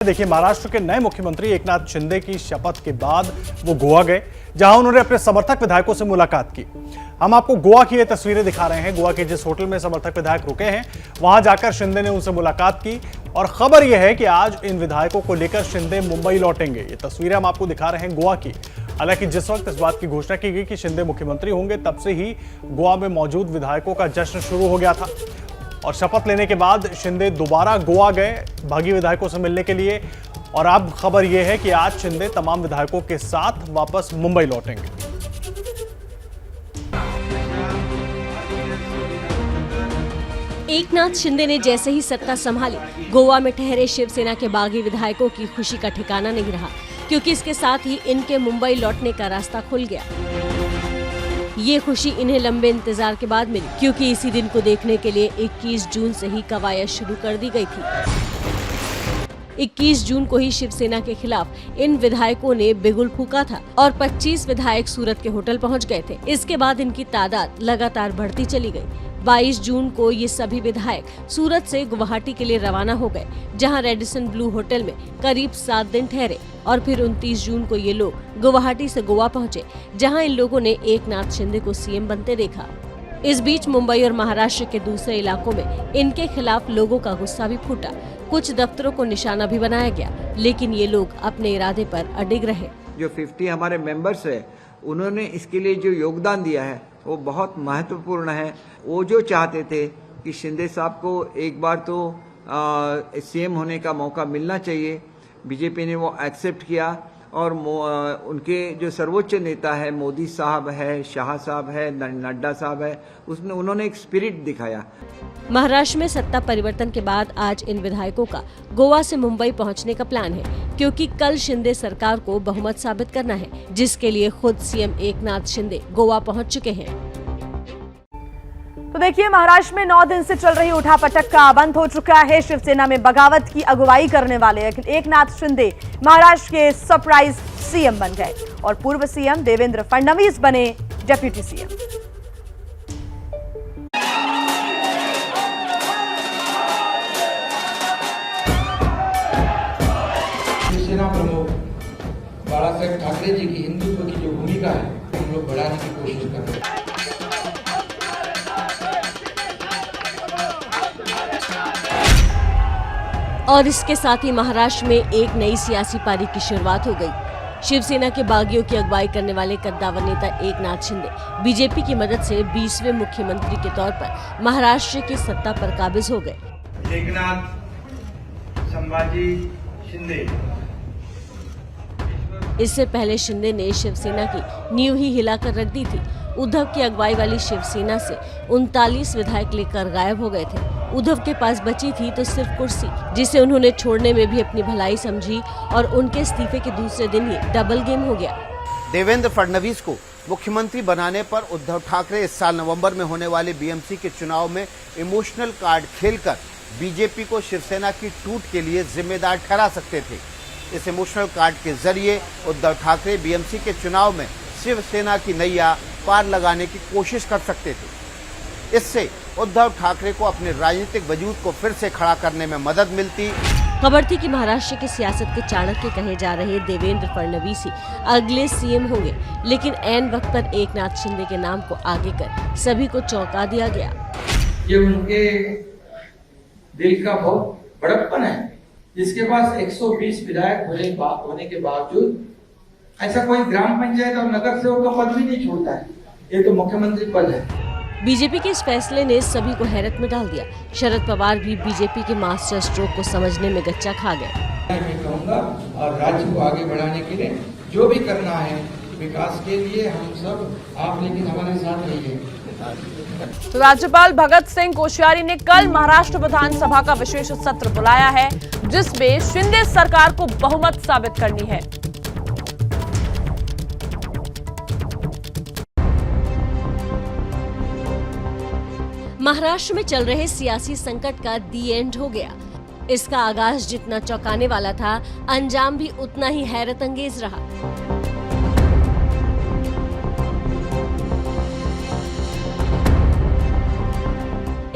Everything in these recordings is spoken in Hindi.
देखिए, महाराष्ट्र के नए मुख्यमंत्री एकनाथ शिंदे की शपथ के बाद वो गोवा गए, जहां उन्होंने अपने समर्थक विधायकों से मुलाकात की। हम आपको गोवा की ये तस्वीरें दिखा रहे हैं। गोवा के जिस होटल में समर्थक विधायक रुके हैं, वहां जाकर शिंदे ने उनसे मुलाकात की और खबर यह है कि आज इन विधायकों को लेकर शिंदे मुंबई लौटेंगे। ये तस्वीरें हम आपको दिखा रहे हैं गोवा की। हालांकि जिस वक्त इस बात की घोषणा की गई कि शिंदे मुख्यमंत्री होंगे, तब से ही गोवा में मौजूद विधायकों का जश्न शुरू हो गया था और शपथ लेने के बाद शिंदे दोबारा गोवा गए भागी विधायकों से मिलने के लिए। और अब खबर यह है कि आज शिंदे तमाम विधायकों के साथ वापस मुंबई लौटेंगे। एकनाथ शिंदे ने जैसे ही सत्ता संभाली, गोवा में ठहरे शिवसेना के बागी विधायकों की खुशी का ठिकाना नहीं रहा, क्योंकि इसके साथ ही इनके मुंबई लौटने का रास्ता खुल गया। ये खुशी इन्हें लंबे इंतजार के बाद मिली, क्योंकि इसी दिन को देखने के लिए 21 जून से ही कवायद शुरू कर दी गई थी। 21 जून को ही शिवसेना के खिलाफ इन विधायकों ने बिगुल फूंका था और 25 विधायक सूरत के होटल पहुंच गए थे। इसके बाद इनकी तादाद लगातार बढ़ती चली गई। 22 जून को ये सभी विधायक सूरत से गुवाहाटी के लिए रवाना हो गए, जहां रेडिसन ब्लू होटल में करीब 7 दिन ठहरे और फिर 29 जून को ये लोग गुवाहाटी से गोवा पहुंचे, जहां इन लोगों ने एकनाथ शिंदे को सीएम बनते देखा। इस बीच मुंबई और महाराष्ट्र के दूसरे इलाकों में इनके खिलाफ लोगों का गुस्सा भी फूटा। कुछ दफ्तरों को निशाना भी बनाया गया, लेकिन ये लोग अपने इरादे पर अडिग रहे। जो 50 हमारे मेंबर्स है, उन्होंने इसके लिए जो योगदान दिया है वो बहुत महत्वपूर्ण है। वो जो चाहते थे कि शिंदे साहब को एक बार तो सीएम होने का मौका मिलना चाहिए, बीजेपी ने वो एक्सेप्ट किया और उनके जो सर्वोच्च नेता है, मोदी साहब है, शाह साहब है, नड्डा साहब है, उसने उन्होंने एक स्पिरिट दिखाया। महाराष्ट्र में सत्ता परिवर्तन के बाद आज इन विधायकों का गोवा से मुंबई पहुंचने का प्लान है, क्योंकि कल शिंदे सरकार को बहुमत साबित करना है, जिसके लिए खुद सीएम एकनाथ शिंदे गोवा पहुंच चुके हैं। तो देखिए, महाराष्ट्र में 9 दिन से चल रही उठापटक का अंत हो चुका है। शिवसेना में बगावत की अगुवाई करने वाले एकनाथ शिंदे महाराष्ट्र के सरप्राइज सीएम बन गए और पूर्व सीएम देवेंद्र फडणवीस बने डेप्यूटी सीएम। शिवसेना प्रमुख बाळासाहेब ठाकरे जी की हिंदुत्व की जो भूमिका है, हम लोग बढ़ाने की कोशिश कर रहे हैं। और इसके साथ ही महाराष्ट्र में एक नई सियासी पारी की शुरुआत हो गई। शिवसेना के बागियों की अगुवाई करने वाले कद्दावर नेता एकनाथ शिंदे बीजेपी की मदद से 20वें मुख्यमंत्री के तौर पर महाराष्ट्र की सत्ता पर काबिज हो गए। एकनाथ संभाजी शिंदे। इससे पहले शिंदे ने शिवसेना की नींव ही हिलाकर रख दी थी। उद्धव की अगुवाई वाली शिवसेना से 39 विधायक लेकर गायब हो गए थे। उद्धव के पास बची थी तो सिर्फ कुर्सी, जिसे उन्होंने छोड़ने में भी अपनी भलाई समझी और उनके इस्तीफे के दूसरे दिन ही डबल गेम हो गया। देवेंद्र फडणवीस को मुख्यमंत्री बनाने पर उद्धव ठाकरे इस साल नवंबर में होने वाले बीएमसी के चुनाव में इमोशनल कार्ड खेलकर बीजेपी को शिवसेना की टूट के लिए जिम्मेदार ठहरा सकते थे। इस इमोशनल कार्ड के जरिए उद्धव ठाकरे बीएमसी के चुनाव में शिवसेना की नैया पार लगाने की कोशिश कर सकते थे। इससे उद्धव ठाकरे को अपने राजनीतिक वजूद को फिर से खड़ा करने में मदद मिलती। खबर थी कि महाराष्ट्र की सियासत के चाणक्य कहे जा रहे देवेंद्र फडणवीस ही अगले सीएम होंगे, लेकिन ऐन वक्त पर एकनाथ शिंदे के नाम को आगे कर सभी को चौंका दिया गया। ये उनके दिल का बहुत बड़प्पन है, जिसके पास 120 विधायक होने के बावजूद ऐसा कोई ग्राम पंचायत और नगर सेवक का पद भी नहीं छोड़ता है। ये तो मुख्यमंत्री पद है। बीजेपी के इस फैसले ने सभी को हैरत में डाल दिया। शरद पवार भी बीजेपी के मास्टर स्ट्रोक को समझने में गच्चा खा गए। मैं कहूँगा और राज्य को आगे बढ़ाने के लिए जो भी करना है विकास के लिए हम सब, आप लेकिन हमारे साथ रहिए। तो राज्यपाल भगत सिंह कोश्यारी ने कल महाराष्ट्र विधानसभा का विशेष सत्र बुलाया है, जिसमें शिंदे सरकार को बहुमत साबित करनी है। महाराष्ट्र में चल रहे सियासी संकट का दी एंड हो गया। इसका आगाज जितना चौंकाने वाला था, अंजाम भी उतना ही हैरत अंगेज रहा।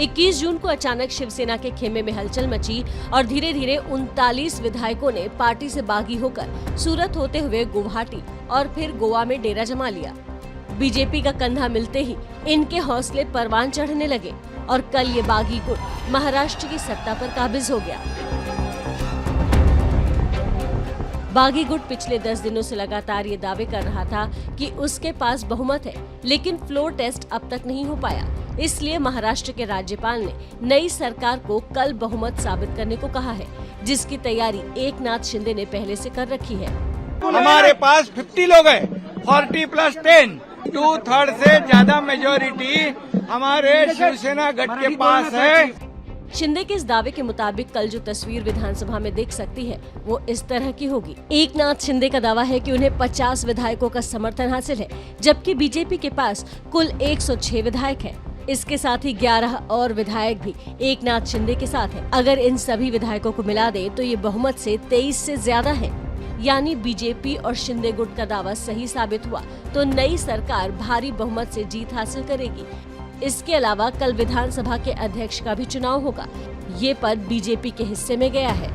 21 जून को अचानक शिवसेना के खेमे में हलचल मची और धीरे धीरे 39 विधायकों ने पार्टी से बागी होकर सूरत होते हुए गुवाहाटी और फिर गोवा में डेरा जमा लिया। बीजेपी का कंधा मिलते ही इनके हौसले परवान चढ़ने लगे और कल ये बागी गुट महाराष्ट्र की सत्ता पर काबिज हो गया। बागी गुट पिछले 10 दिनों से लगातार ये दावे कर रहा था कि उसके पास बहुमत है, लेकिन फ्लोर टेस्ट अब तक नहीं हो पाया। इसलिए महाराष्ट्र के राज्यपाल ने नई सरकार को कल बहुमत साबित करने को कहा है, जिसकी तैयारी एकनाथ शिंदे ने पहले से कर रखी है। हमारे पास 50 लोग हैं, 40 + 10, 2/3 से ज्यादा मेजोरिटी हमारे शिवसेना गठ के पास है। शिंदे के इस दावे के मुताबिक कल जो तस्वीर विधानसभा में दिख सकती है वो इस तरह की होगी। एकनाथ शिंदे का दावा है कि उन्हें 50 विधायकों का समर्थन हासिल है, जबकि बीजेपी के पास कुल 106 विधायक है। इसके साथ ही 11 और विधायक भी एकनाथ शिंदे के साथ है। अगर इन सभी विधायकों को मिला दे तो ये बहुमत से 23 से ज्यादा है। यानी बीजेपी और शिंदे गुट का दावा सही साबित हुआ तो नई सरकार भारी बहुमत से जीत हासिल करेगी। इसके अलावा कल विधानसभा के अध्यक्ष का भी चुनाव होगा। ये पद बीजेपी के हिस्से में गया है।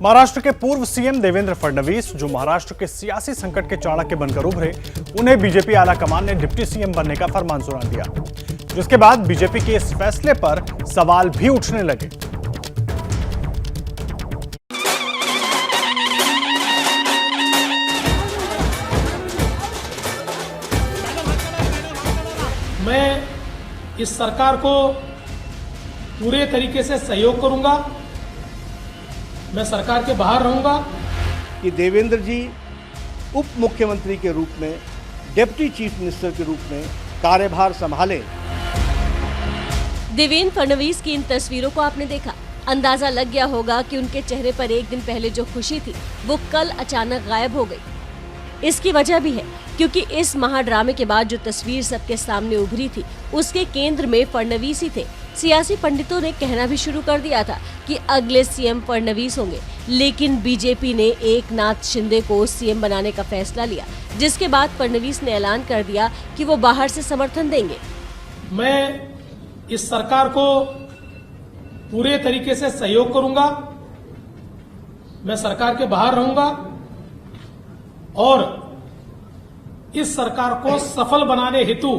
महाराष्ट्र के पूर्व सीएम देवेंद्र फडणवीस, जो महाराष्ट्र के सियासी संकट के चाणक्य बनकर उभरे, उन्हें बीजेपी आला कमान ने डिप्टी सीएम बनने का फरमान सुना दिया, जिसके बाद बीजेपी के इस फैसले पर सवाल भी उठने लगे। मैं इस सरकार को पूरे तरीके से सहयोग करूंगा। मैं सरकार के बाहर रहूंगा। कि देवेंद्र जी उप मुख्यमंत्री के रूप में, डिप्टी चीफ मिनिस्टर के रूप में कार्यभार संभाले। देवेंद्र फडणवीस की इन तस्वीरों को आपने देखा, अंदाजा लग गया होगा कि उनके चेहरे पर एक दिन पहले जो खुशी थी वो कल अचानक गायब हो गई। इसकी वजह भी है क्योंकि इस महाड्रामे के बाद जो तस्वीर सबके सामने उभरी थी उसके केंद्र में फडणवीस ही थे। सियासी पंडितों ने कहना भी शुरू कर दिया था कि अगले सीएम फडणवीस होंगे, लेकिन बीजेपी ने एकनाथ शिंदे को सीएम बनाने का फैसला लिया, जिसके बाद फडणवीस ने ऐलान कर दिया कि वो बाहर से समर्थन देंगे। मैं इस सरकार को पूरे तरीके से सहयोग करूंगा। मैं सरकार के बाहर रहूंगा और इस सरकार को सफल बनाने हेतु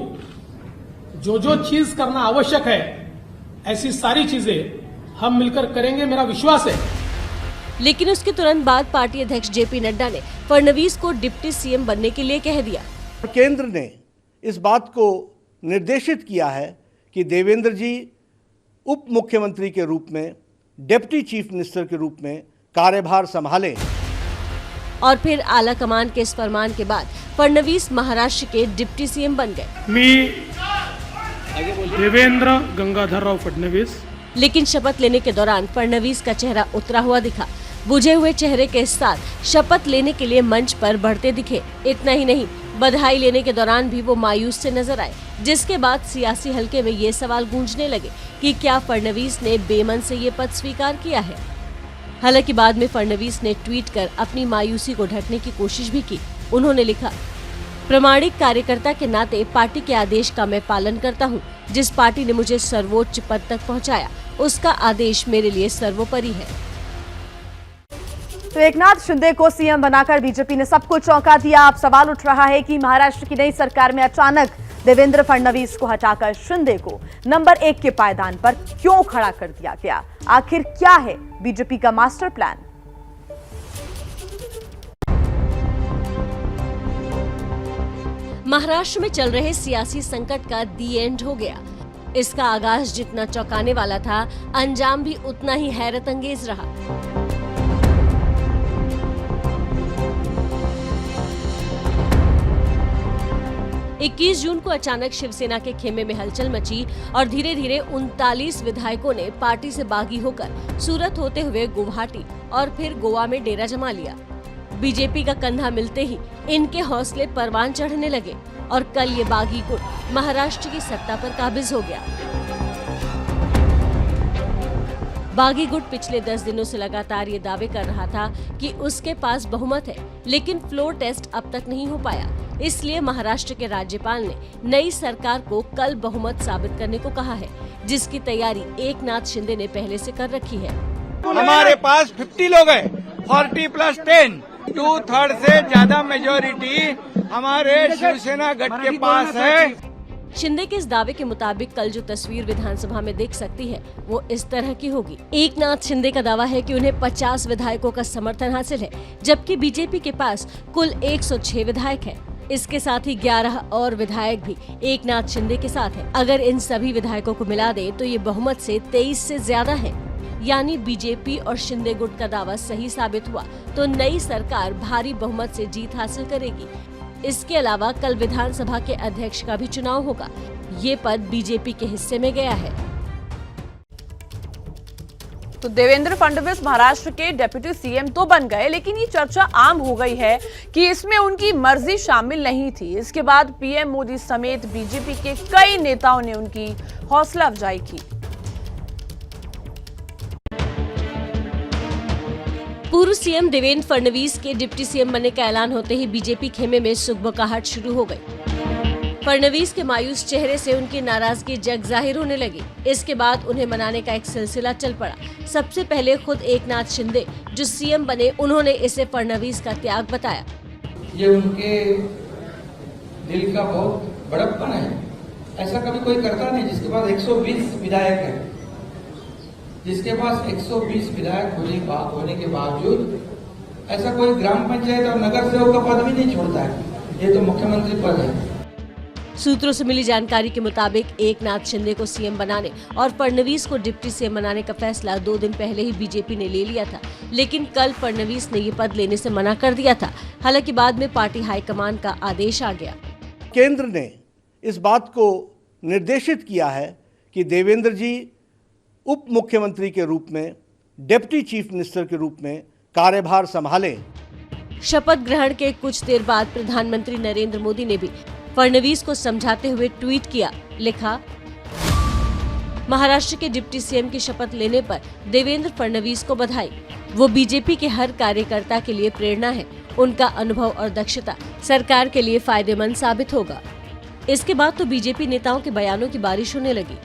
जो जो चीज करना आवश्यक है, ऐसी सारी चीजें हम मिलकर करेंगे, मेरा विश्वास है। लेकिन उसके तुरंत बाद पार्टी अध्यक्ष जेपी नड्डा ने फडणवीस को डिप्टी सीएम बनने के लिए कह दिया। केंद्र ने इस बात को निर्देशित किया है कि देवेंद्र जी उप मुख्यमंत्री के रूप में, डिप्टी चीफ मिनिस्टर के रूप में कार्यभार संभालें। और फिर आला कमान के इस फरमान के बाद फडणवीस महाराष्ट्र के डिप्टी सीएम बन गए। मी देवेंद्र गंगाधरराव फडणवीस। लेकिन शपथ लेने के दौरान फडणवीस का चेहरा उतरा हुआ दिखा। बुझे हुए चेहरे के साथ शपथ लेने के लिए मंच पर बढ़ते दिखे। इतना ही नहीं, बधाई लेने के दौरान भी वो मायूस से नजर आए, जिसके बाद सियासी हलके में ये सवाल गूंजने लगे कि क्या फडणवीस ने बेमन से ये पद स्वीकार किया है। हालांकि बाद में फडणवीस ने ट्वीट कर अपनी मायूसी को ढकने की कोशिश भी की। उन्होंने लिखा, प्रामाणिक कार्यकर्ता के नाते पार्टी के आदेश का मैं पालन करता हूं। जिस पार्टी ने मुझे सर्वोच्च पद तक पहुंचाया, उसका आदेश मेरे लिए सर्वोपरि है। तो एकनाथ शिंदे को सीएम बनाकर बीजेपी ने सबको चौंका दिया। अब सवाल उठ रहा है कि महाराष्ट्र की नई सरकार में अचानक देवेंद्र फडणवीस को हटाकर शिंदे को नंबर 1 के पायदान पर क्यों खड़ा कर दिया गया? आखिर क्या है बीजेपी का मास्टर प्लान? महाराष्ट्र में चल रहे सियासी संकट का दी एंड हो गया। इसका आगाज जितना चौंकाने वाला था, अंजाम भी उतना ही हैरत अंगेज रहा। इक्कीस जून को अचानक शिवसेना के खेमे में हलचल मची और धीरे धीरे 39 विधायकों ने पार्टी से बागी होकर सूरत होते हुए गुवाहाटी और फिर गोवा में डेरा जमा लिया। बीजेपी का कंधा मिलते ही इनके हौसले परवान चढ़ने लगे और कल ये बागी गुट महाराष्ट्र की सत्ता पर काबिज हो गया। बागी गुट पिछले 10 दिनों से लगातार ये दावे कर रहा था कि उसके पास बहुमत है, लेकिन फ्लोर टेस्ट अब तक नहीं हो पाया। इसलिए महाराष्ट्र के राज्यपाल ने नई सरकार को कल बहुमत साबित करने को कहा है, जिसकी तैयारी एकनाथ शिंदे ने पहले से कर रखी है। हमारे पास 50 लोग हैं, 40 प्लस 10, 2/3 से ज्यादा मेजोरिटी हमारे शिवसेना गठ के पास है। शिंदे के इस दावे के मुताबिक कल जो तस्वीर विधानसभा में दिख सकती है वो इस तरह की होगी। एकनाथ शिंदे का दावा है कि उन्हें 50 विधायकों का समर्थन हासिल है, जबकि बीजेपी के पास कुल 106 विधायक है। इसके साथ ही 11 और विधायक भी एकनाथ शिंदे के साथ है। अगर इन सभी विधायकों को मिला दे तो ये बहुमत से 23 से ज्यादा है। यानी बीजेपी और शिंदे गुट का दावा सही साबित हुआ तो नई सरकार भारी बहुमत से जीत हासिल करेगी। इसके अलावा कल विधानसभा के अध्यक्ष का भी चुनाव होगा। ये पद बीजेपी के हिस्से में गया है। तो देवेंद्र फडणवीस महाराष्ट्र के डिप्टी सीएम तो बन गए, लेकिन ये चर्चा आम हो गई है कि इसमें उनकी मर्जी शामिल नहीं थी। इसके बाद पीएम मोदी समेत बीजेपी के कई नेताओं ने उनकी हौसला अफजाई की। पूर्व सीएम देवेंद्र फडणवीस के डिप्टी सीएम बनने का ऐलान होते ही बीजेपी खेमे में सुगबुगाहट शुरू हो गई। फडणवीस के मायूस चेहरे से उनकी नाराजगी जग जाहिर होने लगी। इसके बाद उन्हें मनाने का एक सिलसिला चल पड़ा। सबसे पहले खुद एकनाथ शिंदे जो सीएम बने, उन्होंने इसे फडणवीस का त्याग बताया। ये उनके दिल का बहुत बड़प्पन है। ऐसा कभी कोई करता नहीं जिसके पास 120 विधायक है, जिसके पास 120 विधायक होने के बावजूद ऐसा कोई ग्राम पंचायत और नगर सेवक का पद भी नहीं छोड़ता है। ये तो मुख्यमंत्री पद है। सूत्रों से मिली जानकारी के मुताबिक एकनाथ शिंदे को सीएम बनाने और फडणवीस को डिप्टी सीएम बनाने का फैसला 2 दिन पहले ही बीजेपी ने ले लिया था, लेकिन कल फडणवीस ने ये पद लेने से मना कर दिया था। हालांकि बाद में पार्टी हाईकमान का आदेश आ गया। केंद्र ने इस बात को निर्देशित किया है कि देवेंद्र जी उप मुख्यमंत्री के रूप में, डिप्टी चीफ मिनिस्टर के रूप में कार्यभार संभालें। शपथ ग्रहण के कुछ देर बाद प्रधानमंत्री नरेंद्र मोदी ने भी फडणवीस को समझाते हुए ट्वीट किया। लिखा, महाराष्ट्र के डिप्टी सीएम की शपथ लेने पर देवेंद्र फडणवीस को बधाई। वो बीजेपी के हर कार्यकर्ता के लिए प्रेरणा है। उनका अनुभव और दक्षता सरकार के लिए फायदेमंद साबित होगा। इसके बाद तो बीजेपी नेताओं के बयानों की बारिश होने लगी।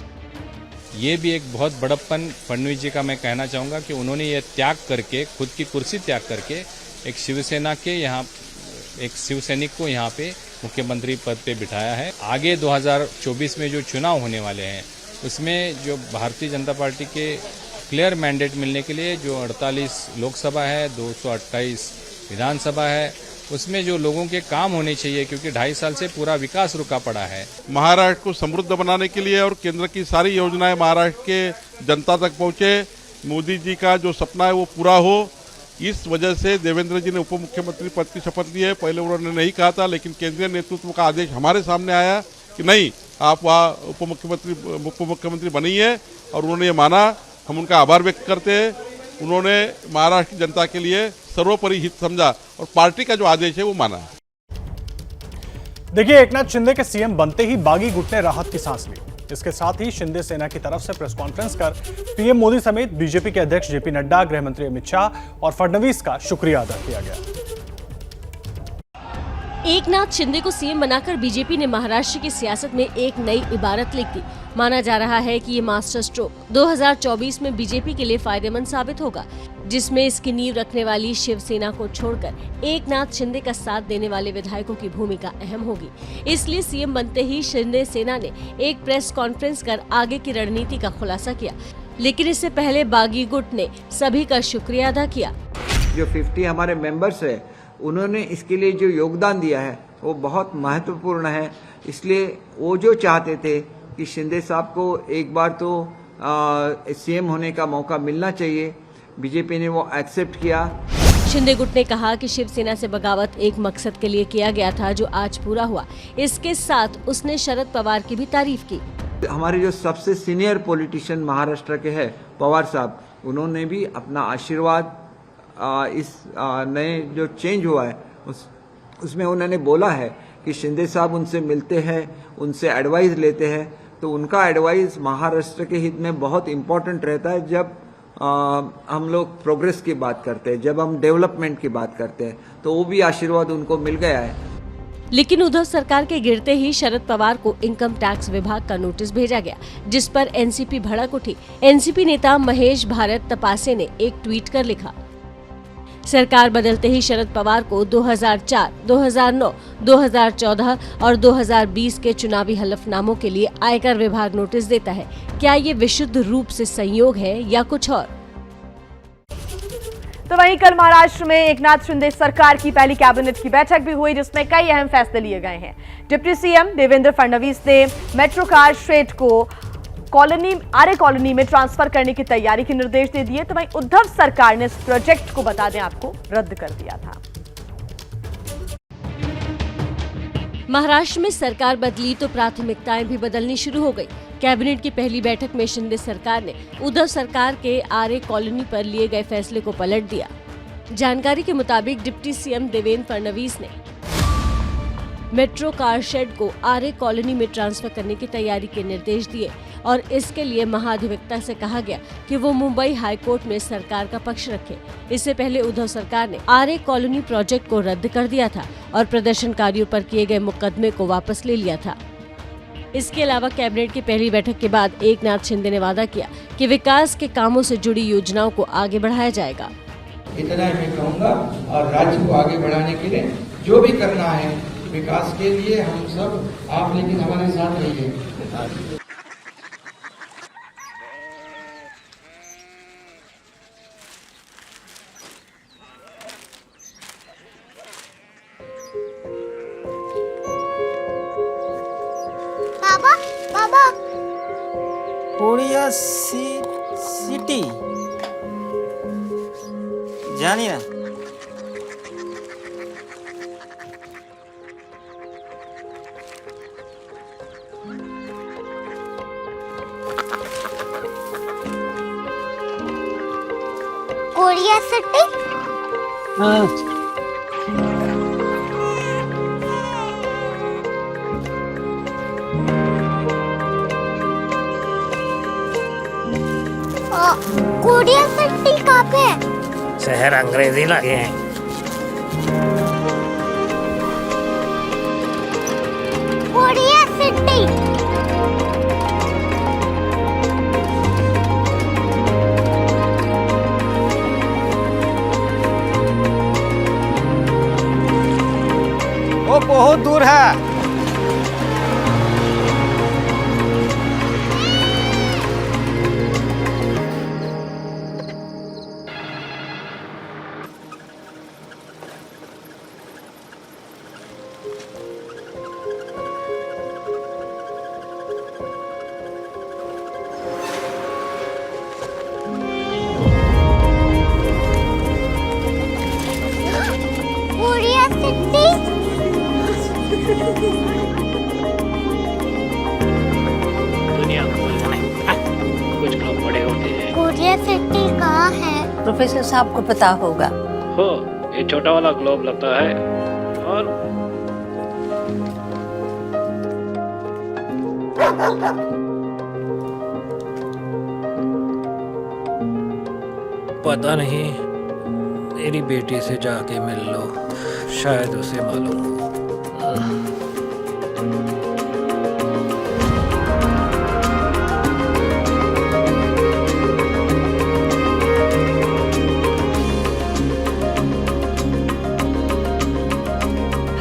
ये भी एक बहुत बड़प्पन फडणवीस जी का मैं कहना चाहूँगा कि उन्होंने ये त्याग करके, खुद की कुर्सी त्याग करके एक शिवसेना के यहाँ एक शिवसैनिक को यहाँ पे मुख्यमंत्री पद पे बिठाया है। आगे 2024 में जो चुनाव होने वाले हैं उसमें जो भारतीय जनता पार्टी के क्लियर मैंडेट मिलने के लिए जो 48 लोकसभा है, 228 विधानसभा है, उसमें जो लोगों के काम होने चाहिए, क्योंकि 2.5 साल से पूरा विकास रुका पड़ा है। महाराष्ट्र को समृद्ध बनाने के लिए और केंद्र की सारी योजनाएं महाराष्ट्र के जनता तक पहुंचे, मोदी जी का जो सपना है वो पूरा हो, इस वजह से देवेंद्र जी ने उप मुख्यमंत्री पद की शपथ ली है। पहले उन्होंने नहीं कहा था, लेकिन केंद्रीय नेतृत्व का आदेश हमारे सामने आया कि नहीं, आप वहाँ उप मुख्यमंत्री बनिए, और उन्होंने ये माना। हम उनका आभार व्यक्त करते हैं। उन्होंने महाराष्ट्र की जनता के लिए सर्वोपरि हित समझा और पार्टी का जो आदेश है वो माना। देखिए, एकनाथ शिंदे के सीएम बनते ही बागी गुट ने राहत की सांस ली। इसके साथ ही शिंदे सेना की तरफ से प्रेस कॉन्फ्रेंस कर पीएम मोदी समेत बीजेपी के अध्यक्ष जेपी नड्डा, गृह मंत्री अमित शाह और फडणवीस का शुक्रिया अदा किया गया। एकनाथ शिंदे को सीएम बनाकर बीजेपी ने महाराष्ट्र की सियासत में एक नई इबारत लिख दी। माना जा रहा है कि ये मास्टर स्ट्रोक 2024 में बीजेपी के लिए फायदेमंद साबित होगा, जिसमें इसकी नींव रखने वाली शिवसेना को छोड़कर एकनाथ शिंदे का साथ देने वाले विधायकों की भूमिका अहम होगी। इसलिए सीएम बनते ही शिंदे सेना ने एक प्रेस कॉन्फ्रेंस कर आगे की रणनीति का खुलासा किया, लेकिन इससे पहले बागी गुट ने सभी का शुक्रिया अदा किया। जो 50 हमारे मेंबर्स है, उन्होंने इसके लिए जो योगदान दिया है वो बहुत महत्वपूर्ण है। इसलिए वो जो चाहते थे कि शिंदे साहब को एक बार तो सीएम होने का मौका मिलना चाहिए, बीजेपी ने वो एक्सेप्ट किया। शिंदे गुट ने कहा कि शिवसेना से बगावत एक मकसद के लिए किया गया था जो आज पूरा हुआ। इसके साथ उसने शरद पवार की भी तारीफ की। हमारे जो सबसे सीनियर पॉलिटिशियन महाराष्ट्र के हैं पवार साहब, उन्होंने भी अपना आशीर्वाद इस नए जो चेंज हुआ है उसमें उन्होंने बोला है कि शिंदे साहब उनसे मिलते हैं, उनसे एडवाइस लेते हैं, तो उनका एडवाइस महाराष्ट्र के हित में बहुत इम्पोर्टेंट रहता है। जब हम लोग प्रोग्रेस की बात करते हैं, जब हम डेवलपमेंट की बात करते हैं, तो वो भी आशीर्वाद उनको मिल गया है। लेकिन उद्धव सरकार के गिरते ही शरद पवार को इनकम टैक्स विभाग का नोटिस भेजा गया, जिस पर एनसीपी भड़क उठी। एनसीपी नेता महेश भारत तपासे ने एक ट्वीट कर लिखा, सरकार बदलते ही शरद पवार को 2004, 2009, 2014 और 2020 के चुनावी हलफनामों के लिए आयकर विभाग नोटिस देता है। क्या ये विशुद्ध रूप से संयोग है या कुछ और? तो वहीं कल महाराष्ट्र में एकनाथ शिंदे सरकार की पहली कैबिनेट की बैठक भी हुई, जिसमें कई अहम फैसले लिए गए हैं। डिप्टी सीएम देवेंद्र फडणवीस ने मेट्रो कार शेड को आर्य कॉलोनी में ट्रांसफर करने की तैयारी के निर्देश दे दिए। तो वहीं उद्धव सरकार ने इस प्रोजेक्ट को बता दें आपको रद्द कर दिया था। महाराष्ट्र में सरकार बदली तो प्राथमिकताएं भी बदलनी शुरू हो गई। कैबिनेट की पहली बैठक में शिंदे सरकार ने उद्धव सरकार के आर्य कॉलोनी पर लिए गए फैसले को पलट दिया। जानकारी के मुताबिक डिप्टी सीएम देवेंद्र फडणवीस ने मेट्रो कार शेड को आर्य कॉलोनी में ट्रांसफर करने की तैयारी के निर्देश दिए और इसके लिए महाधिवक्ता से कहा गया कि वो मुंबई हाईकोर्ट में सरकार का पक्ष रखे। इससे पहले उद्धव सरकार ने आर्य कॉलोनी प्रोजेक्ट को रद्द कर दिया था और प्रदर्शनकारियों पर किए गए मुकदमे को वापस ले लिया था। इसके अलावा कैबिनेट की पहली बैठक के बाद एकनाथ शिंदे ने वादा किया कि विकास के कामों से जुड़ी योजनाओं को आगे बढ़ाया जाएगा। इतना मैं कहूँगा, और राज्य को आगे बढ़ाने के लिए जो भी करना है विकास के लिए हम सब, आप लेकिन हमारे साथ रहिए। बाबा बाबा कोरिया सिटी जानिए ना। कोरिया सिटी कोरिया सिटी कहाँ पे है? शहर अंग्रेजी लगे हैं। कोरिया सिटी वो बहुत दूर है। कोरिया सिटी दुनिया कुछ लोग बड़े होते हैं। कोरिया सिटी कहाँ है? प्रोफेसर साहब को पता होगा। हो, ये छोटा वाला ग्लोब लगता है और पता नहीं, मेरी बेटी से जाके मिल लो, शायद उसे मालूम हो।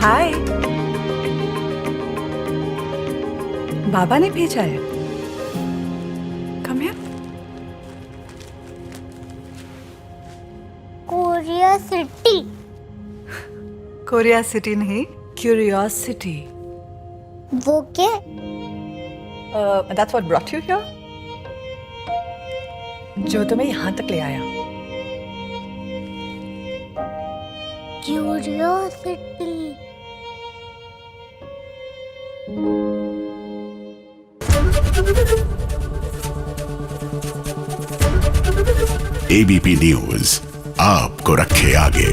हाय, बाबा ने भेजा है। Come here. Korea city Korea city नहीं, क्यूरियोसिटी। वो क्या? That's what brought you here? जो तुम्हें यहाँ तक ले आया। क्यूरियोसिटी। एबीपी न्यूज आपको रखे आगे।